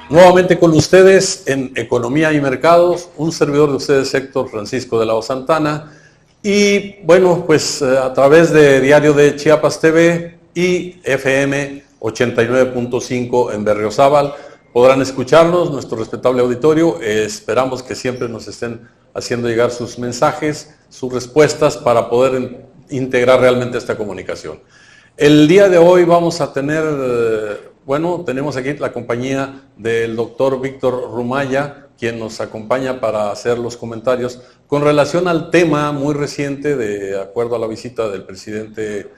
Nuevamente con ustedes en Economía y Mercados, un servidor de ustedes, Héctor Francisco de la O Santana. Y bueno, pues a través de Diario de Chiapas TV y FM 89.5 en Berriozábal podrán escucharnos, nuestro respetable auditorio. Esperamos que siempre nos estén haciendo llegar sus mensajes, sus respuestas para poder integrar realmente esta comunicación. El día de hoy vamos a tener, tenemos aquí la compañía del doctor Víctor Rumaya, quien nos acompaña para hacer los comentarios con relación al tema muy reciente, de acuerdo a la visita del presidente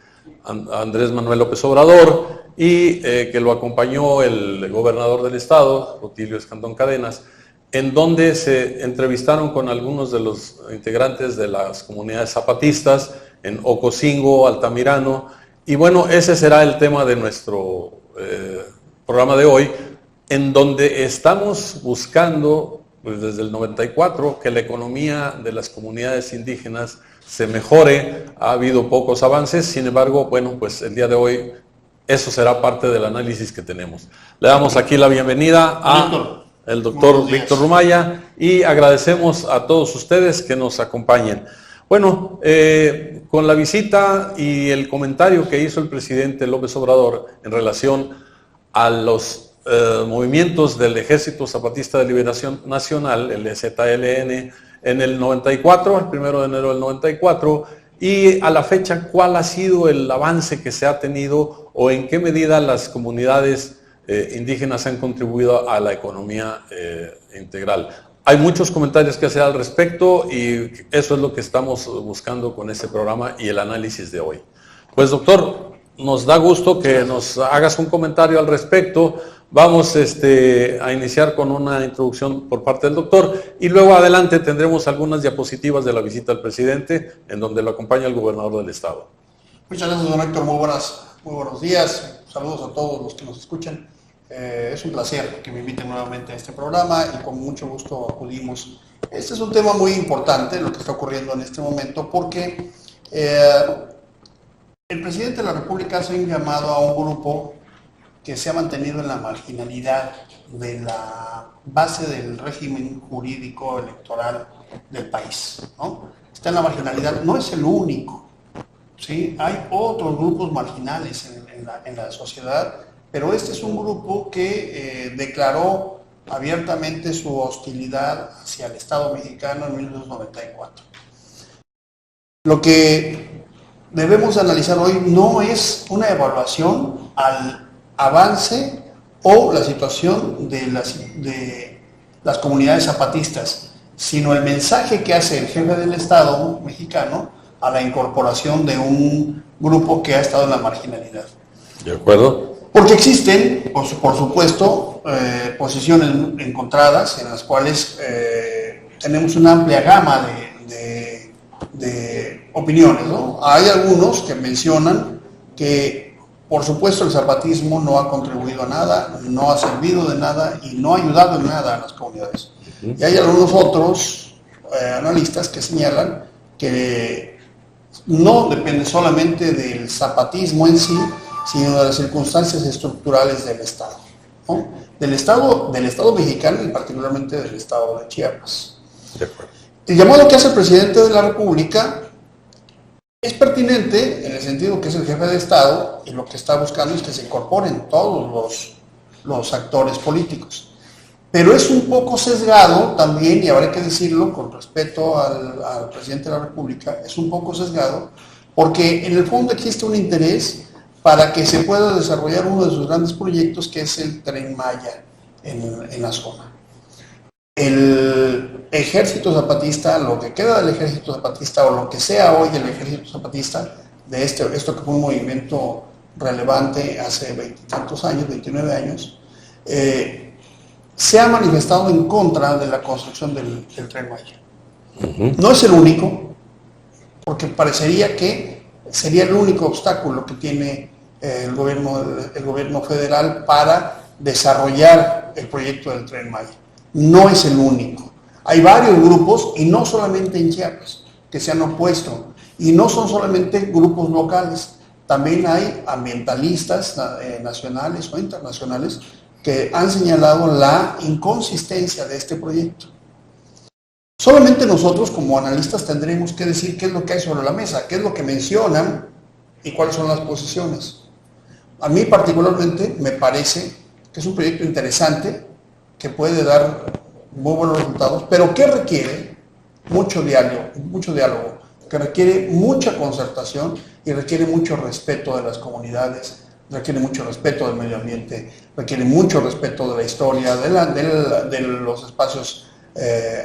Andrés Manuel López Obrador, y que lo acompañó el gobernador del estado, Rutilio Escandón Cadenas, en donde se entrevistaron con algunos de los integrantes de las comunidades zapatistas en Ocosingo, Altamirano. Y bueno, ese será el tema de nuestro programa de hoy, en donde estamos buscando, pues desde el 94, que la economía de las comunidades indígenas se mejore. Ha habido pocos avances, sin embargo, bueno, pues el día de hoy eso será parte del análisis que tenemos. Le damos aquí la bienvenida al doctor Víctor Rumaya y agradecemos a todos ustedes que nos acompañen. Bueno, con la visita y el comentario que hizo el presidente López Obrador en relación a los movimientos del Ejército Zapatista de Liberación Nacional, el EZLN, en el 94, el 1 de enero del 94, y a la fecha, ¿cuál ha sido el avance que se ha tenido o en qué medida las comunidades indígenas han contribuido a la economía integral? Hay muchos comentarios que hacer al respecto y eso es lo que estamos buscando con este programa y el análisis de hoy. Pues doctor, nos da gusto que nos hagas un comentario al respecto. Vamos a iniciar con una introducción por parte del doctor y luego adelante tendremos algunas diapositivas de la visita al presidente en donde lo acompaña el gobernador del estado. Muchas gracias, don Héctor. Muy buenos días. Saludos a todos los que nos escuchan. Es un placer que me inviten nuevamente a este programa y con mucho gusto acudimos. Este es un tema muy importante, lo que está ocurriendo en este momento, porque el presidente de la República hace un llamado a un grupo que se ha mantenido en la marginalidad de la base del régimen jurídico electoral del país, ¿no? Está en la marginalidad, no es el único, ¿sí? Hay otros grupos marginales en la sociedad, pero este es un grupo que declaró abiertamente su hostilidad hacia el Estado mexicano en 1994. Lo que debemos analizar hoy no es una evaluación al avance o la situación de las comunidades zapatistas, sino el mensaje que hace el jefe del Estado mexicano a la incorporación de un grupo que ha estado en la marginalidad. ¿De acuerdo? Porque existen, por supuesto, posiciones encontradas en las cuales tenemos una amplia gama de opiniones, ¿no? Hay algunos que mencionan que, por supuesto, el zapatismo no ha contribuido a nada, no ha servido de nada y no ha ayudado en nada a las comunidades. Y hay algunos otros analistas que señalan que no depende solamente del zapatismo en sí, sino de las circunstancias estructurales del Estado, ¿no? Del Estado mexicano y particularmente del Estado de Chiapas. De acuerdo. El llamado que hace el presidente de la República es pertinente en el sentido que es el jefe de Estado y lo que está buscando es que se incorporen todos los actores políticos. Pero es un poco sesgado también, y habrá que decirlo con respeto al presidente de la República, es un poco sesgado porque en el fondo existe un interés para que se pueda desarrollar uno de sus grandes proyectos, que es el Tren Maya en la zona. El ejército zapatista, lo que queda del ejército zapatista o lo que sea hoy el ejército zapatista, de esto que fue un movimiento relevante hace 29 años, se ha manifestado en contra de la construcción del Tren Maya. No es el único, porque parecería que sería el único obstáculo que tiene el gobierno federal para desarrollar el proyecto del Tren Maya. No es el único. Hay varios grupos, y no solamente en Chiapas, que se han opuesto, y no son solamente grupos locales, también hay ambientalistas nacionales o internacionales que han señalado la inconsistencia de este proyecto. Solamente nosotros como analistas tendremos que decir qué es lo que hay sobre la mesa, qué es lo que mencionan y cuáles son las posiciones. A mí particularmente me parece que es un proyecto interesante, que puede dar muy buenos resultados, pero que requiere mucho diálogo, que requiere mucha concertación y requiere mucho respeto de las comunidades, requiere mucho respeto del medio ambiente, requiere mucho respeto de la historia, de los espacios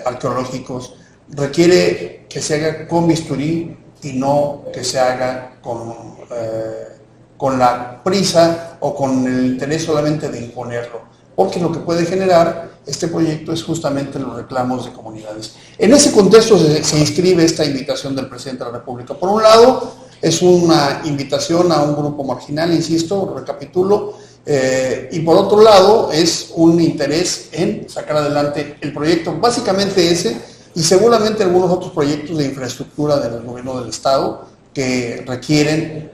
arqueológicos, requiere que se haga con bisturí y no que se haga con la prisa o con el interés solamente de imponerlo, porque lo que puede generar este proyecto es justamente los reclamos de comunidades. En ese contexto se inscribe esta invitación del presidente de la República. Por un lado, es una invitación a un grupo marginal, insisto, recapitulo, y por otro lado es un interés en sacar adelante el proyecto, básicamente ese, y seguramente algunos otros proyectos de infraestructura del gobierno del Estado que requieren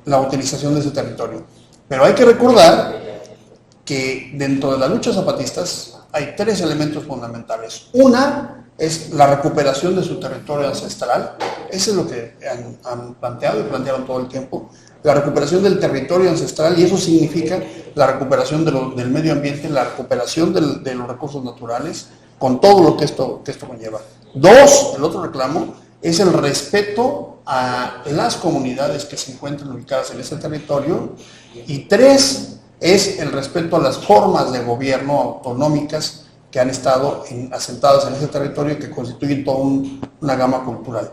la utilización de ese territorio. Pero hay que recordar que dentro de las luchas zapatistas hay tres elementos fundamentales. Una es la recuperación de su territorio ancestral, eso es lo que han planteado y plantearon todo el tiempo, la recuperación del territorio ancestral, y eso significa la recuperación del medio ambiente, la recuperación de los recursos naturales, con todo lo que esto conlleva. Dos, el otro reclamo, es el respeto a las comunidades que se encuentran ubicadas en ese territorio, y tres, es el respeto a las formas de gobierno autonómicas que han estado asentadas en ese territorio y que constituyen toda una gama cultural.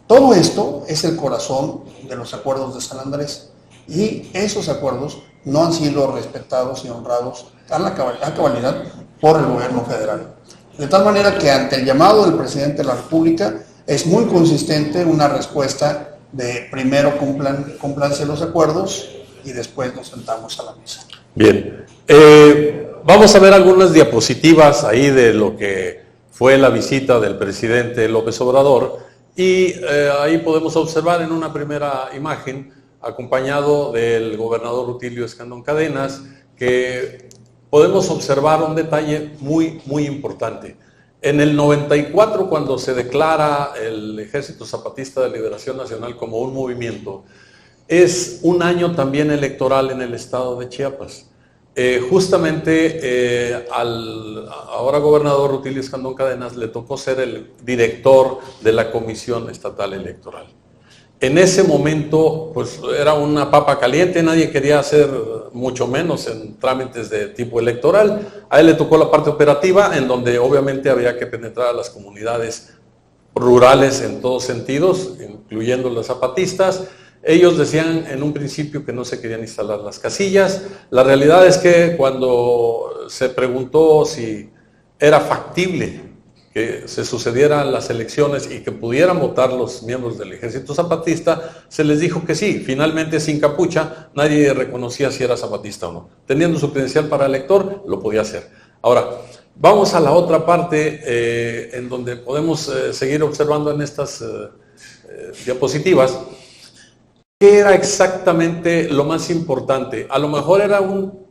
Todo esto es el corazón de los acuerdos de San Andrés, y esos acuerdos no han sido respetados y honrados a cabalidad por el gobierno federal. De tal manera que ante el llamado del presidente de la República es muy consistente una respuesta de primero cúmplanse los acuerdos y después nos sentamos a la mesa. Bien, vamos a ver algunas diapositivas ahí de lo que fue la visita del presidente López Obrador, y ahí podemos observar en una primera imagen, acompañado del gobernador Rutilio Escandón Cadenas, que podemos observar un detalle muy, muy importante. En el 94, cuando se declara el Ejército Zapatista de Liberación Nacional como un movimiento, es un año también electoral en el estado de Chiapas. Justamente al ahora gobernador Rutilio Escandón Cadenas le tocó ser el director de la Comisión Estatal Electoral. En ese momento, pues era una papa caliente, nadie quería hacer mucho menos en trámites de tipo electoral. A él le tocó la parte operativa, en donde obviamente había que penetrar a las comunidades rurales en todos sentidos, incluyendo las zapatistas. Ellos decían en un principio que no se querían instalar las casillas. La realidad es que cuando se preguntó si era factible que se sucedieran las elecciones y que pudieran votar los miembros del Ejército Zapatista, se les dijo que sí. Finalmente, sin capucha, nadie reconocía si era zapatista o no. Teniendo su credencial para elector, lo podía hacer. Ahora, vamos a la otra parte en donde podemos seguir observando en estas diapositivas. ¿Qué era exactamente lo más importante? A lo mejor era un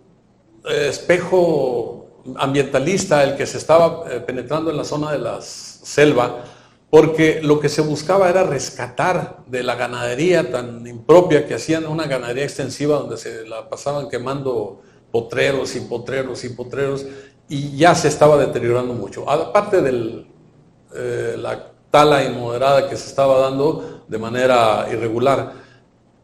espejo ambientalista el que se estaba penetrando en la zona de la selva, porque lo que se buscaba era rescatar de la ganadería tan impropia que hacían, una ganadería extensiva donde se la pasaban quemando potreros y potreros y potreros, y ya se estaba deteriorando mucho. Aparte de la tala inmoderada que se estaba dando de manera irregular.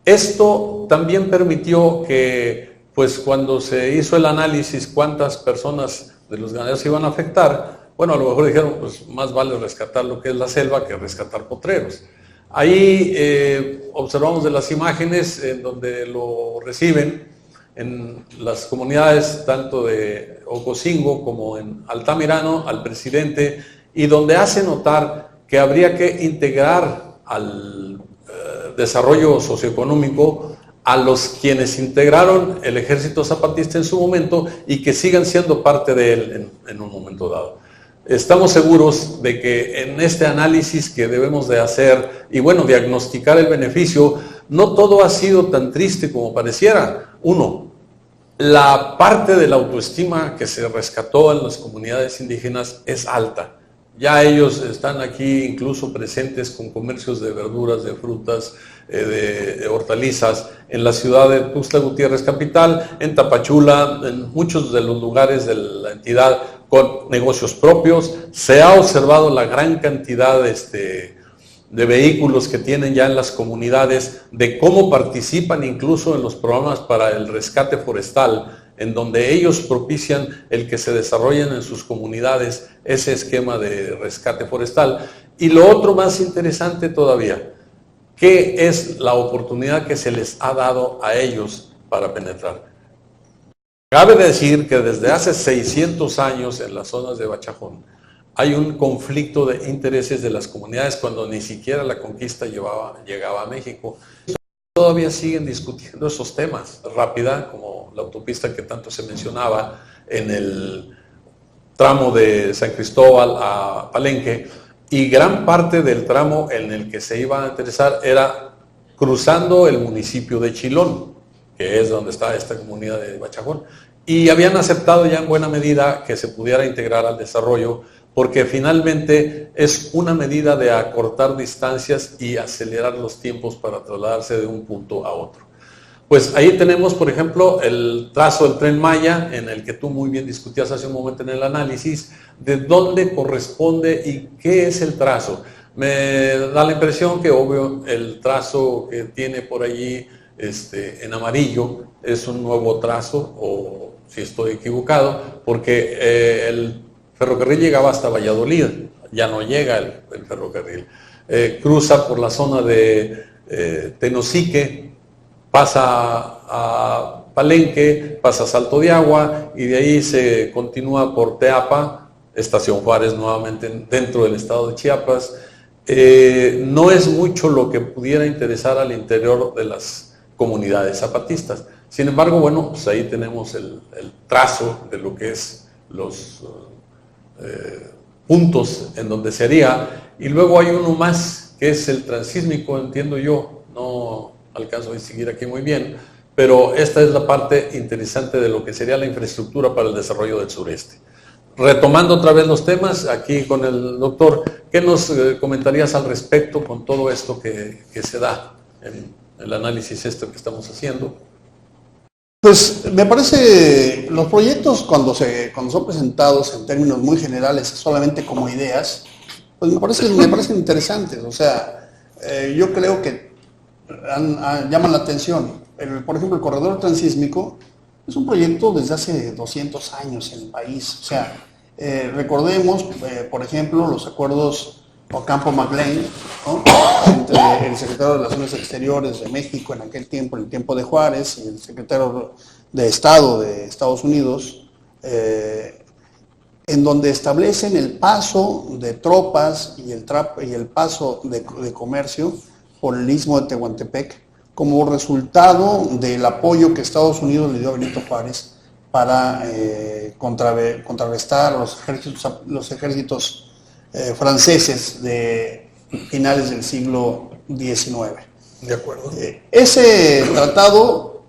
Esto también permitió que, pues cuando se hizo el análisis cuántas personas de los ganaderos se iban a afectar, bueno, a lo mejor dijeron, pues más vale rescatar lo que es la selva que rescatar potreros. Ahí observamos de las imágenes en donde lo reciben en las comunidades tanto de Ocosingo como en Altamirano al presidente, y donde hace notar que habría que integrar al desarrollo socioeconómico a los quienes integraron el Ejército Zapatista en su momento y que sigan siendo parte de él en un momento dado. Estamos seguros de que en este análisis que debemos de hacer y bueno, diagnosticar el beneficio, no todo ha sido tan triste como pareciera. Uno, La parte de la autoestima que se rescató en las comunidades indígenas es alta. Ya ellos están aquí incluso presentes con comercios de verduras, de frutas, de hortalizas en la ciudad de Tuxtla Gutiérrez capital, en Tapachula, en muchos de los lugares de la entidad con negocios propios. Se ha observado la gran cantidad de vehículos que tienen ya en las comunidades, de cómo participan incluso en los programas para el rescate forestal, en donde ellos propician el que se desarrollen en sus comunidades ese esquema de rescate forestal. Y lo otro más interesante todavía, ¿qué es la oportunidad que se les ha dado a ellos para penetrar? Cabe decir que desde hace 600 años en las zonas de Bachajón hay un conflicto de intereses de las comunidades cuando ni siquiera la conquista llegaba a México. Todavía siguen discutiendo esos temas. Rápida, como la autopista que tanto se mencionaba en el tramo de San Cristóbal a Palenque, y gran parte del tramo en el que se iba a interesar era cruzando el municipio de Chilón, que es donde está esta comunidad de Bachajón, y habían aceptado ya en buena medida que se pudiera integrar al desarrollo, porque finalmente es una medida de acortar distancias y acelerar los tiempos para trasladarse de un punto a otro. Pues ahí tenemos, por ejemplo, el trazo del Tren Maya, en el que tú muy bien discutías hace un momento en el análisis, de dónde corresponde y qué es el trazo. Me da la impresión que, obvio, el trazo que tiene por allí en amarillo es un nuevo trazo, o si estoy equivocado, porque el ferrocarril llegaba hasta Valladolid, ya no llega el ferrocarril. Cruza por la zona de Tenosique, pasa a Palenque, pasa a Salto de Agua y de ahí se continúa por Teapa, Estación Juárez nuevamente dentro del estado de Chiapas. No es mucho lo que pudiera interesar al interior de las comunidades zapatistas. Sin embargo, bueno, pues ahí tenemos el trazo de lo que es los puntos en donde se haría, y luego hay uno más que es el transísmico, entiendo yo, no alcanzo a distinguir aquí muy bien, pero esta es la parte interesante de lo que sería la infraestructura para el desarrollo del sureste. Retomando otra vez los temas, aquí con el doctor, ¿qué nos comentarías al respecto con todo esto que se da en el análisis que estamos haciendo? Pues me parece, los proyectos cuando son presentados en términos muy generales, solamente como ideas, pues me parecen interesantes. O sea, yo creo que llaman la atención. Por ejemplo, el corredor transísmico es un proyecto desde hace 200 años en el país. O sea, recordemos, por ejemplo, los acuerdos Ocampo-Maclean, ¿no?, entre el secretario de Relaciones Exteriores de México en aquel tiempo, en el tiempo de Juárez, y el secretario de Estado de Estados Unidos, en donde establecen el paso de tropas y el paso de comercio por el istmo de Tehuantepec como resultado del apoyo que Estados Unidos le dio a Benito Juárez para contrarrestar los ejércitos franceses de finales del siglo XIX. De acuerdo. Ese tratado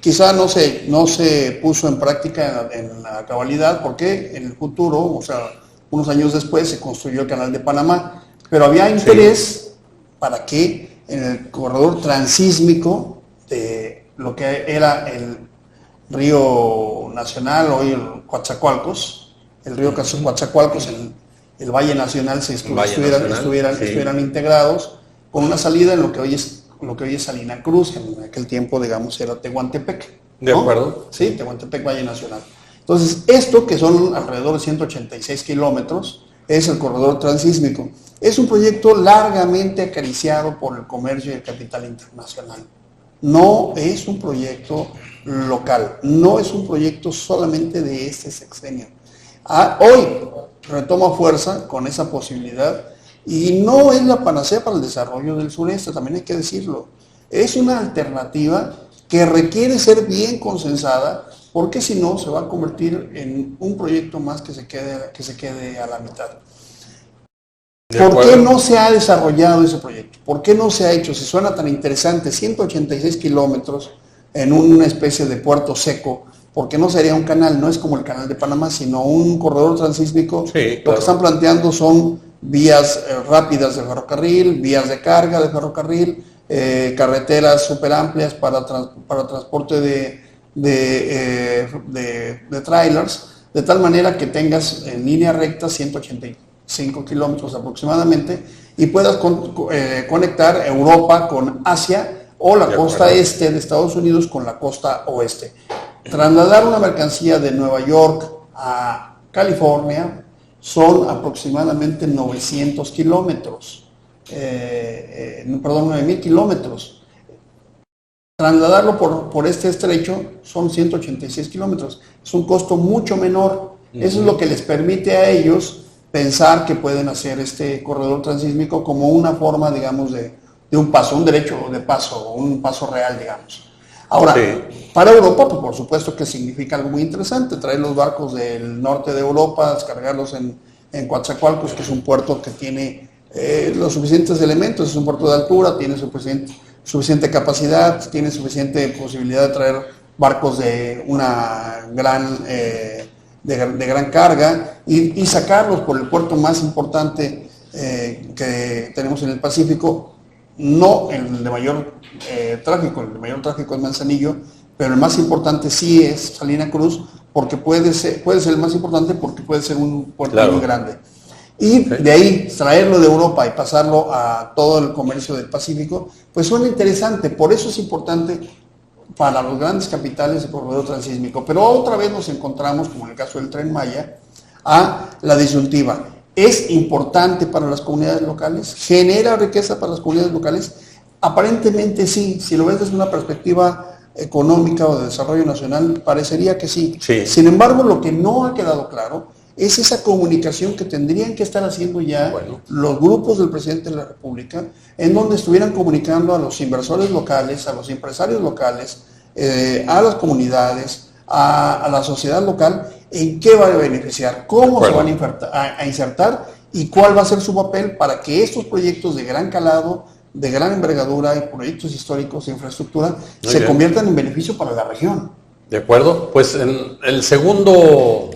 quizá no se puso en práctica en la cabalidad, porque en el futuro, o sea, unos años después, se construyó el Canal de Panamá, pero había interés para que en el corredor transísmico de lo que era el río nacional, hoy el Coatzacoalcos, el río Coatzacoalcos, el Valle Nacional, estuvieran integrados con una salida en lo que hoy es Salina Cruz, en aquel tiempo, digamos, era Tehuantepec, ¿no? De acuerdo. Sí, Tehuantepec, Valle Nacional. Entonces, esto, que son alrededor de 186 kilómetros, es el corredor transísmico. Es un proyecto largamente acariciado por el comercio y el capital internacional. No es un proyecto local, no es un proyecto solamente de este sexenio. Hoy retoma fuerza con esa posibilidad, y no es la panacea para el desarrollo del sureste, también hay que decirlo. Es una alternativa que requiere ser bien consensada, porque si no se va a convertir en un proyecto más que se quede a la mitad. ¿Por qué no se ha desarrollado ese proyecto? ¿Por qué no se ha hecho? Si suena tan interesante, 186 kilómetros, en una especie de puerto seco, porque no sería un canal, no es como el canal de Panamá, sino un corredor transísmico. Sí, claro. Lo que están planteando son vías rápidas de ferrocarril, vías de carga de ferrocarril, carreteras súper amplias para transporte de trailers, de tal manera que tengas en línea recta 185 kilómetros aproximadamente y puedas conectar Europa con Asia o la costa este de Estados Unidos con la costa oeste. Trasladar una mercancía de Nueva York a California son aproximadamente 900 kilómetros, 9.000 kilómetros. Trasladarlo por este estrecho son 186 kilómetros. Es un costo mucho menor. Eso es lo que les permite a ellos pensar que pueden hacer este corredor transísmico como una forma, digamos, de un paso, un derecho de paso, un paso real, digamos. Ahora, para Europa, pues por supuesto que significa algo muy interesante, traer los barcos del norte de Europa, descargarlos en Coatzacoalcos, que es un puerto que tiene los suficientes elementos, es un puerto de altura, tiene suficiente capacidad, tiene suficiente posibilidad de traer barcos de una gran, de gran carga y sacarlos por el puerto más importante que tenemos en el Pacífico. No el de mayor tráfico, el de mayor tráfico es Manzanillo, pero el más importante sí es Salina Cruz, porque puede ser el más importante porque puede ser un puerto muy grande. Y de ahí traerlo de Europa y pasarlo a todo el comercio del Pacífico, pues suena interesante. Por eso es importante para los grandes capitales el corredor transísmico. Pero otra vez nos encontramos, como en el caso del Tren Maya, a la disyuntiva. ¿Es importante para las comunidades locales? ¿Genera riqueza para las comunidades locales? Aparentemente sí. Si lo ves desde una perspectiva económica o de desarrollo nacional, parecería que sí. Sin embargo, lo que no ha quedado claro es esa comunicación que tendrían que estar haciendo ya los grupos del presidente de la República, en donde estuvieran comunicando a los inversores locales, a los empresarios locales, a las comunidades, a la sociedad local, en qué va a beneficiar, cómo se van a insertar y cuál va a ser su papel para que estos proyectos de gran calado, de gran envergadura, y proyectos históricos de infraestructura, se conviertan en beneficio para la región. De acuerdo, pues en el segundo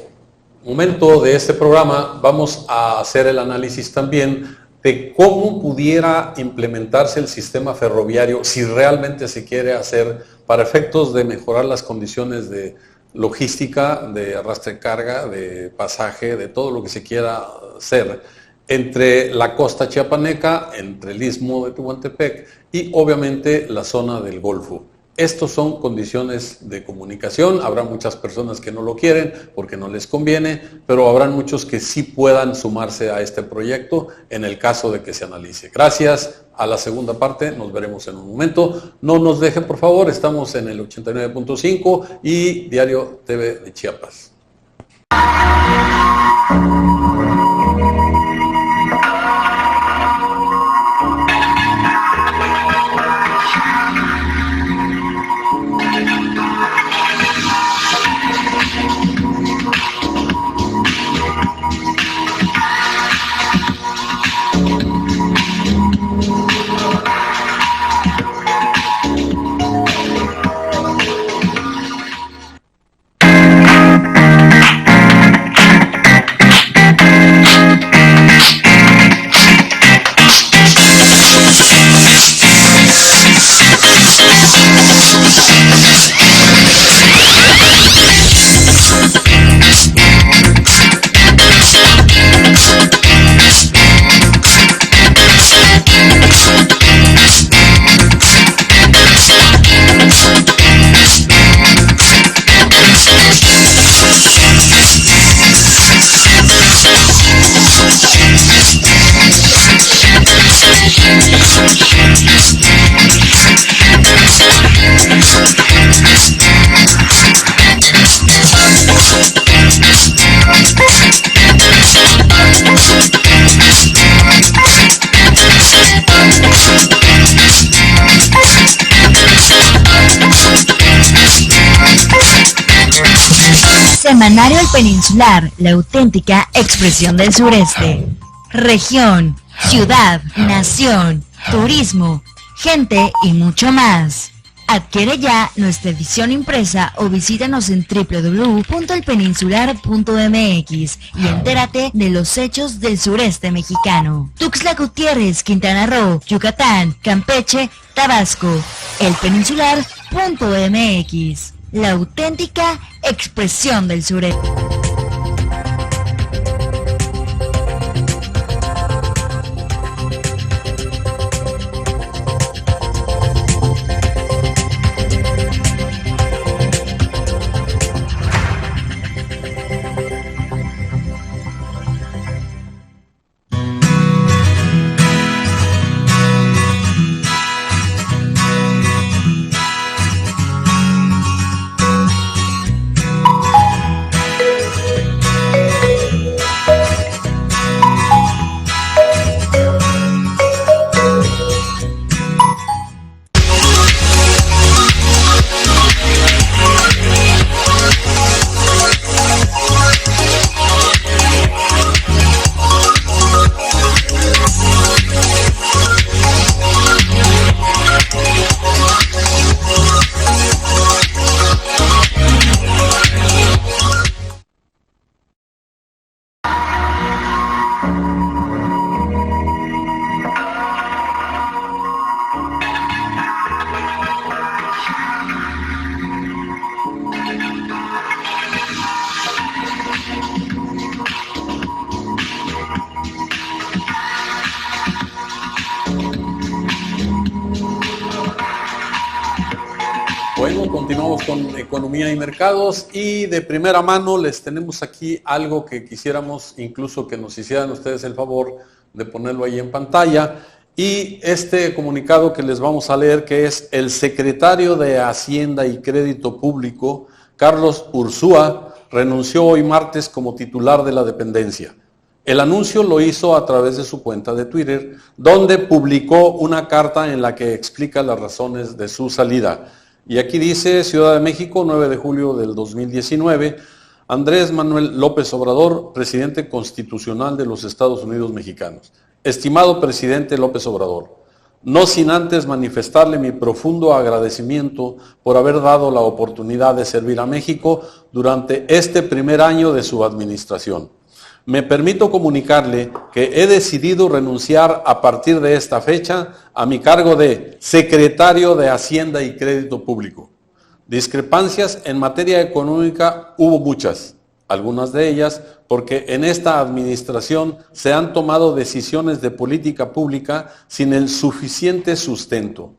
momento de este programa vamos a hacer el análisis también de cómo pudiera implementarse el sistema ferroviario si realmente se quiere hacer para efectos de mejorar las condiciones de logística, de arrastre de carga, de pasaje, de todo lo que se quiera hacer entre la costa chiapaneca, entre el istmo de Tehuantepec y obviamente la zona del Golfo. Estos son condiciones de comunicación, habrá muchas personas que no lo quieren porque no les conviene, pero habrán muchos que sí puedan sumarse a este proyecto en el caso de que se analice. Gracias a la segunda parte, nos veremos en un momento. No nos dejen, por favor, estamos en el 89.5 y Diario TV de Chiapas. Semanario El Peninsular, la auténtica expresión del sureste. Región, ciudad, nación, turismo, gente y mucho más. Adquiere ya nuestra edición impresa o visítanos en www.elpeninsular.mx y entérate de los hechos del sureste mexicano. Tuxtla Gutiérrez, Quintana Roo, Yucatán, Campeche, Tabasco. Elpeninsular.mx, la auténtica expresión del sureste. Bueno, continuamos con Economía y Mercados y de primera mano les tenemos aquí algo que quisiéramos incluso que nos hicieran ustedes el favor de ponerlo ahí en pantalla. Y este comunicado que les vamos a leer, que es el secretario de Hacienda y Crédito Público, Carlos Ursúa, renunció hoy martes como titular de la dependencia. El anuncio lo hizo a través de su cuenta de Twitter, donde publicó una carta en la que explica las razones de su salida. Y aquí dice: Ciudad de México, 9 de julio del 2019, Andrés Manuel López Obrador, presidente constitucional de los Estados Unidos mexicanos. Estimado presidente López Obrador, no sin antes manifestarle mi profundo agradecimiento por haber dado la oportunidad de servir a México durante este primer año de su administración. Me permito comunicarle que he decidido renunciar a partir de esta fecha a mi cargo de secretario de Hacienda y Crédito Público. Discrepancias en materia económica hubo muchas, algunas de ellas porque en esta administración se han tomado decisiones de política pública sin el suficiente sustento.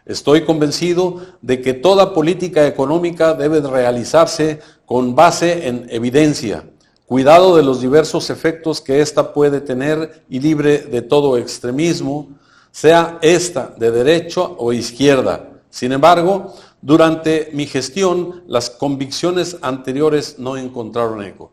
Estoy convencido de que toda política económica debe realizarse con base en evidencia, cuidado de los diversos efectos que ésta puede tener y libre de todo extremismo, sea ésta de derecha o izquierda. Sin embargo, durante mi gestión, las convicciones anteriores no encontraron eco.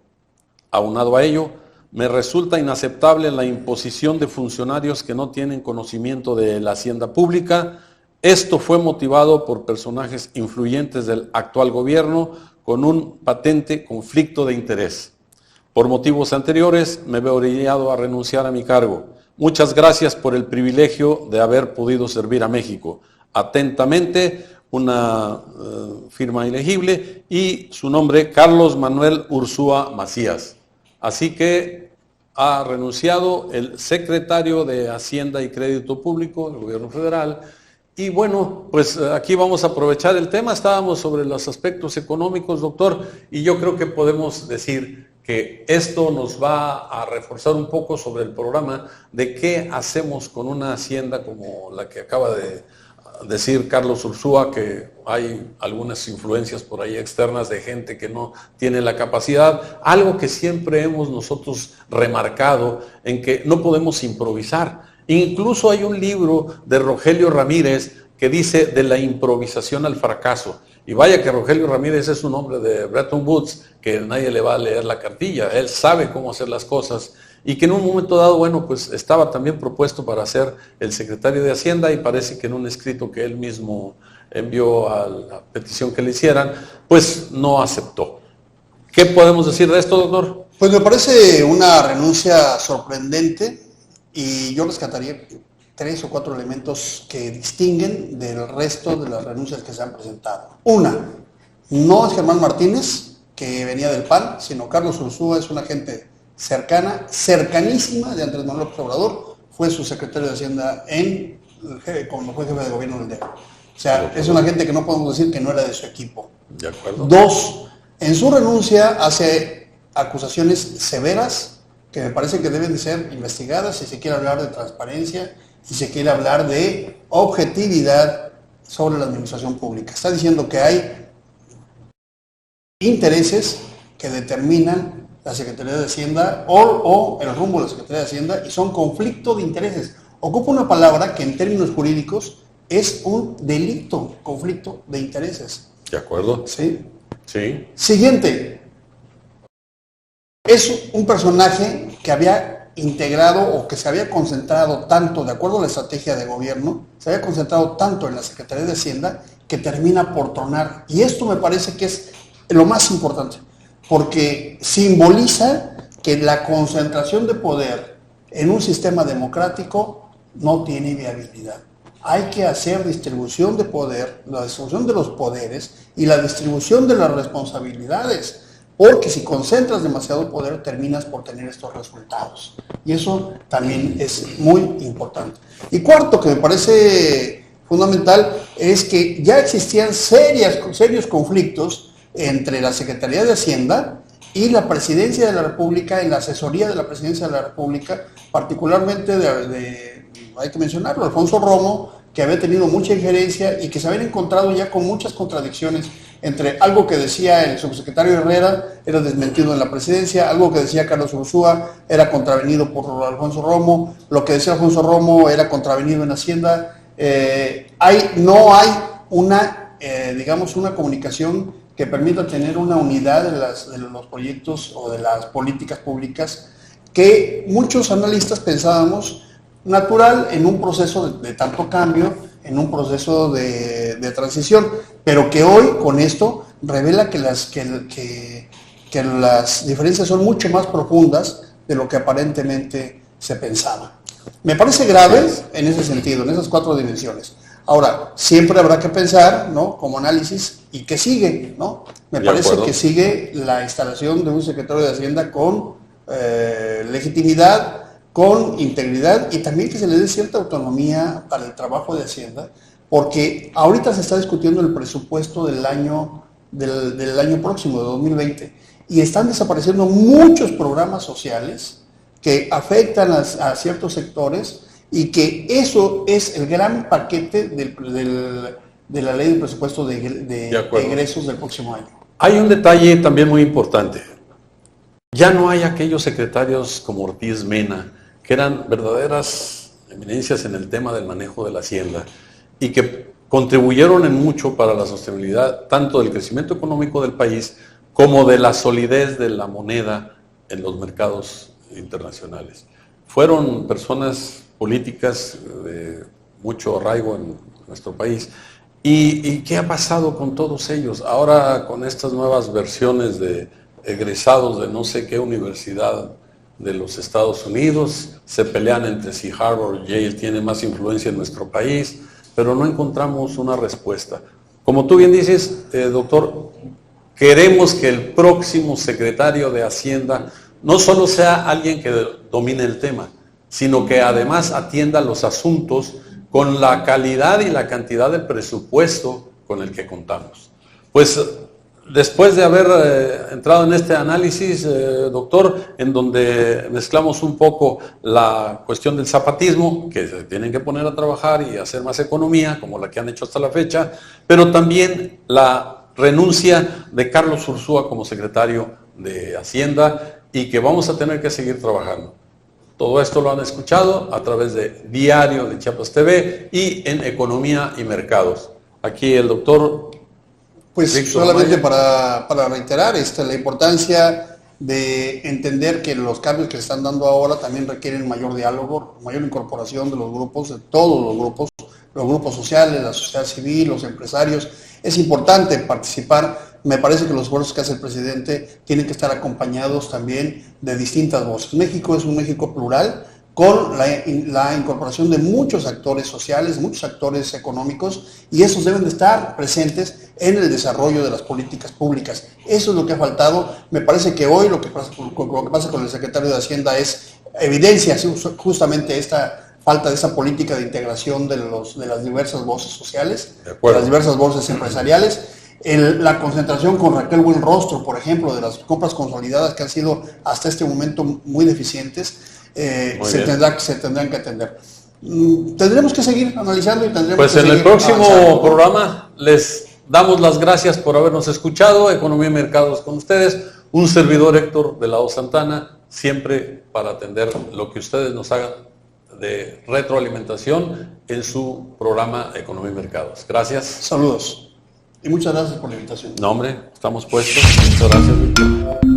Aunado a ello, me resulta inaceptable la imposición de funcionarios que no tienen conocimiento de la hacienda pública. Esto fue motivado por personajes influyentes del actual gobierno con un patente conflicto de interés. Por motivos anteriores, me veo orillado a renunciar a mi cargo. Muchas gracias por el privilegio de haber podido servir a México. Atentamente, una firma ilegible y su nombre, Carlos Manuel Ursúa Macías. Así que ha renunciado el secretario de Hacienda y Crédito Público del Gobierno Federal. Y bueno, pues aquí vamos a aprovechar el tema. Estábamos sobre los aspectos económicos, doctor, y yo creo que podemos decir que esto nos va a reforzar un poco sobre el programa de qué hacemos con una hacienda como la que acaba de decir Carlos Ursúa, que hay algunas influencias por ahí externas de gente que no tiene la capacidad, algo que siempre hemos nosotros remarcado en que no podemos improvisar. Incluso hay un libro de Rogelio Ramírez que dice de la improvisación al fracaso. Y vaya que Rogelio Ramírez es un hombre de Bretton Woods, que nadie le va a leer la cartilla, él sabe cómo hacer las cosas, y que en un momento dado, bueno, pues estaba también propuesto para ser el secretario de Hacienda, y parece que en un escrito que él mismo envió a la petición que le hicieran, pues no aceptó. ¿Qué podemos decir de esto, doctor? Pues me parece una renuncia sorprendente, y yo rescataría 3 o 4 elementos que distinguen del resto de las renuncias que se han presentado. Una, no es Germán Martínez, que venía del PAN, sino Carlos Ursúa es una gente cercana, cercanísima de Andrés Manuel López Obrador, fue su secretario de Hacienda cuando fue jefe de gobierno del DF. O sea, es una gente que no podemos decir que no era de su equipo. De acuerdo. Dos, en su renuncia hace acusaciones severas que me parece que deben de ser investigadas si se quiere hablar de transparencia, si se quiere hablar de objetividad sobre la administración pública. Está diciendo que hay intereses que determinan la Secretaría de Hacienda o el rumbo de la Secretaría de Hacienda y son conflicto de intereses. Ocupa una palabra que en términos jurídicos es un delito, conflicto de intereses. ¿De acuerdo? ¿Sí? Sí. Siguiente. Es un personaje que había integrado o que se había concentrado tanto, de acuerdo a la estrategia de gobierno, se había concentrado tanto en la Secretaría de Hacienda que termina por tronar. Y esto me parece que es lo más importante, porque simboliza que la concentración de poder en un sistema democrático no tiene viabilidad. Hay que hacer distribución de poder, la distribución de los poderes y la distribución de las responsabilidades, porque si concentras demasiado poder terminas por tener estos resultados. Y eso también es muy importante. Y cuarto, que me parece fundamental, es que ya existían serios conflictos entre la Secretaría de Hacienda y la Presidencia de la República, en la asesoría de la Presidencia de la República, particularmente hay que mencionarlo, Alfonso Romo, que había tenido mucha injerencia y que se habían encontrado ya con muchas contradicciones entre algo que decía el subsecretario Herrera, era desmentido en la presidencia, algo que decía Carlos Ursúa era contravenido por Alfonso Romo, lo que decía Alfonso Romo era contravenido en Hacienda. No hay una comunicación que permita tener una unidad de los proyectos o de las políticas públicas que muchos analistas pensábamos natural en un proceso de tanto cambio, en un proceso de transición, pero que hoy con esto revela que las diferencias son mucho más profundas de lo que aparentemente se pensaba. Me parece grave en ese sentido, en esas 4 dimensiones. Ahora, siempre habrá que pensar, ¿no?, como análisis, ¿y qué sigue?, ¿no? Me parece que sigue la instalación de un secretario de Hacienda con legitimidad, con integridad y también que se le dé cierta autonomía para el trabajo de Hacienda, porque ahorita se está discutiendo el presupuesto del año próximo, de 2020, y están desapareciendo muchos programas sociales que afectan a ciertos sectores y que eso es el gran paquete de la ley de presupuesto de egresos del próximo año. Hay un detalle también muy importante. Ya no hay aquellos secretarios como Ortiz Mena, que eran verdaderas eminencias en el tema del manejo de la hacienda y que contribuyeron en mucho para la sostenibilidad tanto del crecimiento económico del país como de la solidez de la moneda en los mercados internacionales. Fueron personas políticas de mucho arraigo en nuestro país. ¿Y qué ha pasado con todos ellos? Ahora con estas nuevas versiones de egresados de no sé qué universidad de los Estados Unidos, se pelean entre si Harvard o Yale tiene más influencia en nuestro país, pero no encontramos una respuesta. Como tú bien dices, doctor, queremos que el próximo secretario de Hacienda no solo sea alguien que domine el tema, sino que además atienda los asuntos con la calidad y la cantidad del presupuesto con el que contamos. Pues después de haber entrado en este análisis, doctor, en donde mezclamos un poco la cuestión del zapatismo, que se tienen que poner a trabajar y hacer más economía, como la que han hecho hasta la fecha, pero también la renuncia de Carlos Ursúa como secretario de Hacienda y que vamos a tener que seguir trabajando. Todo esto lo han escuchado a través de Diario de Chiapas TV y en Economía y Mercados. Aquí el doctor... Pues Víctor solamente para reiterar la importancia de entender que los cambios que se están dando ahora también requieren mayor diálogo, mayor incorporación de los grupos, de todos los grupos sociales, la sociedad civil, los empresarios. Es importante participar. Me parece que los esfuerzos que hace el presidente tienen que estar acompañados también de distintas voces. México es un México plural, con la incorporación de muchos actores sociales, muchos actores económicos, y esos deben de estar presentes en el desarrollo de las políticas públicas. Eso es lo que ha faltado. Me parece que hoy lo que pasa con el secretario de Hacienda evidencia justamente esta falta de esa política de integración de las diversas voces sociales, de las diversas voces empresariales. La concentración con Raquel Buenrostro, por ejemplo, de las compras consolidadas que han sido hasta este momento muy deficientes, se tendrán que atender. Tendremos que seguir analizando y tendremos pues que en seguir el próximo avanzando. programa les damos las gracias por habernos escuchado. Economía y Mercados con ustedes, un servidor Héctor de la O Santana, siempre para atender lo que ustedes nos hagan de retroalimentación en su programa Economía y Mercados. Gracias. Saludos y muchas gracias por la invitación. No, hombre, estamos puestos. Muchas gracias, Víctor.